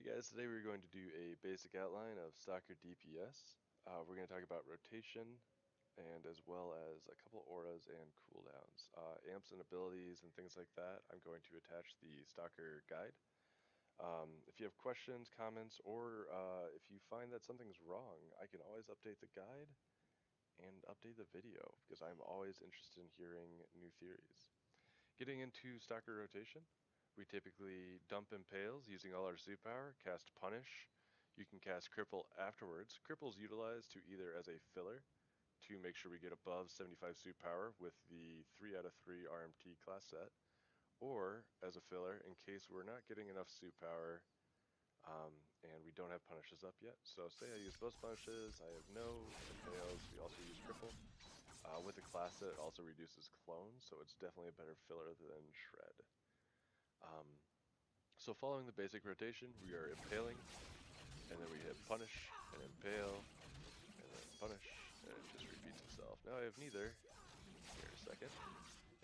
Hey guys, today we're going to do a basic outline of Stalker DPS. We're going to talk about rotation and as well as a couple auras and cooldowns. Amps and abilities and things like that, I'm going to attach the Stalker guide. If you have questions, comments, or if you find that something's wrong, I can always update the guide and update the video because I'm always interested in hearing new theories. Getting into Stalker rotation, we typically dump Impales using all our suit power, cast Punish. You can cast Cripple afterwards. Cripple's utilized to either as a filler to make sure we get above 75 suit power with the 3 out of 3 RMT class set, or as a filler in case we're not getting enough suit power and we don't have Punishes up yet. So say I use both Punishes, I have no Impales, we also use Cripple. With a class set, it also reduces clones, so it's definitely a better filler than Shred. So following the basic rotation, we are impaling, and then we hit punish, and impale, and then punish, and it just repeats itself. Now I have neither, here in a second,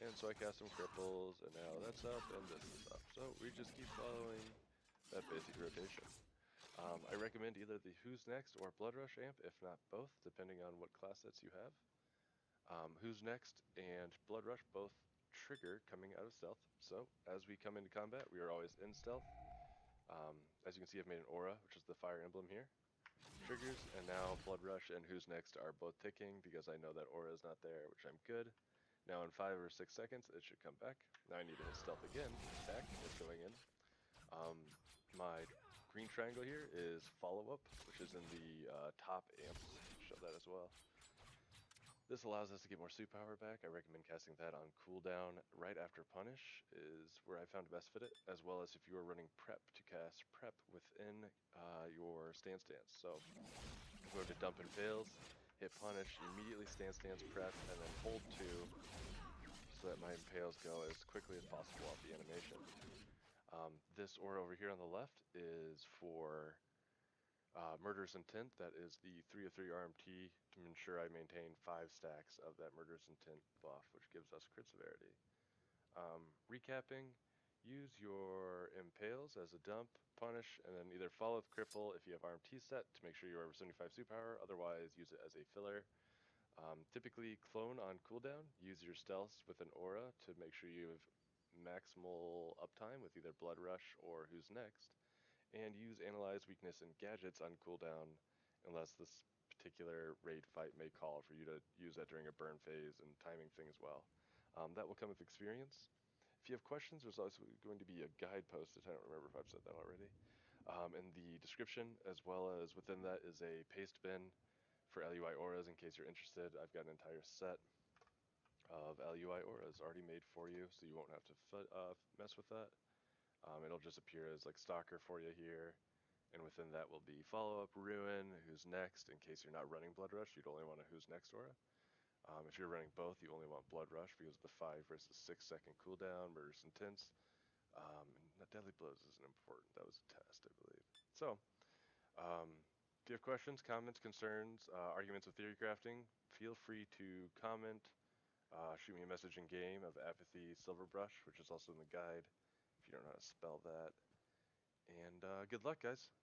and so I cast some cripples, and now that's up, and this is up. So we just keep following that basic rotation. I recommend either the Who's Next or Blood Rush amp, if not both, depending on what class sets you have. Who's Next and Blood Rush both trigger coming out of stealth, so as we come into combat, we are always in stealth. As you can see, I've made an aura, which is the fire emblem here. Triggers, and now Blood Rush and Who's Next are both ticking because I know that aura is not there, which I'm good. Now in 5 or 6 seconds, it should come back. Now I need to hit stealth again. Attack is going in. My green triangle here is follow up, which is in the top amps. Show that as well. This allows us to get more suit power back. I recommend casting that on cooldown right after punish is where I found best fit it, as well as if you are running prep to cast prep within your stance. So I'm going to dump Impales, hit punish, immediately stance prep, and then hold 2 so that my Impales go as quickly as possible off the animation. This aura over here on the left is for Murderous Intent. That is the 3 of 3 RMT to ensure I maintain 5 stacks of that Murderous Intent buff, which gives us crit severity. Recapping, use your Impales as a dump, punish, and then either follow with Cripple if you have RMT set to make sure you're over 75 suit power, otherwise use it as a filler. Typically clone on cooldown, use your stealths with an aura to make sure you have maximal uptime with either Blood Rush or Who's Next, and use Analyze Weakness and Gadgets on cooldown unless this particular raid fight may call for you to use that during a burn phase and timing thing as well. That will come with experience. If you have questions, there's also going to be a guide posted, I don't remember if I've said that already, in the description, as well as within that is a paste bin for LUI auras in case you're interested. I've got an entire set of LUI auras already made for you, so you won't have to mess with that. It'll just appear as like Stalker for you here, and within that will be follow-up, Ruin, Who's Next. In case you're not running Blood Rush, you'd only want a Who's Next aura. If you're running both, you only want Blood Rush because of the 5 versus 6 second cooldown, Murderous Intense. And Deadly Blows isn't important, that was a test, I believe. So, if you have questions, comments, concerns, arguments with theory crafting, feel free to comment. Shoot me a message in game of Apathy Silverbrush, which is also in the guide if you don't know how to spell that. And good luck, guys.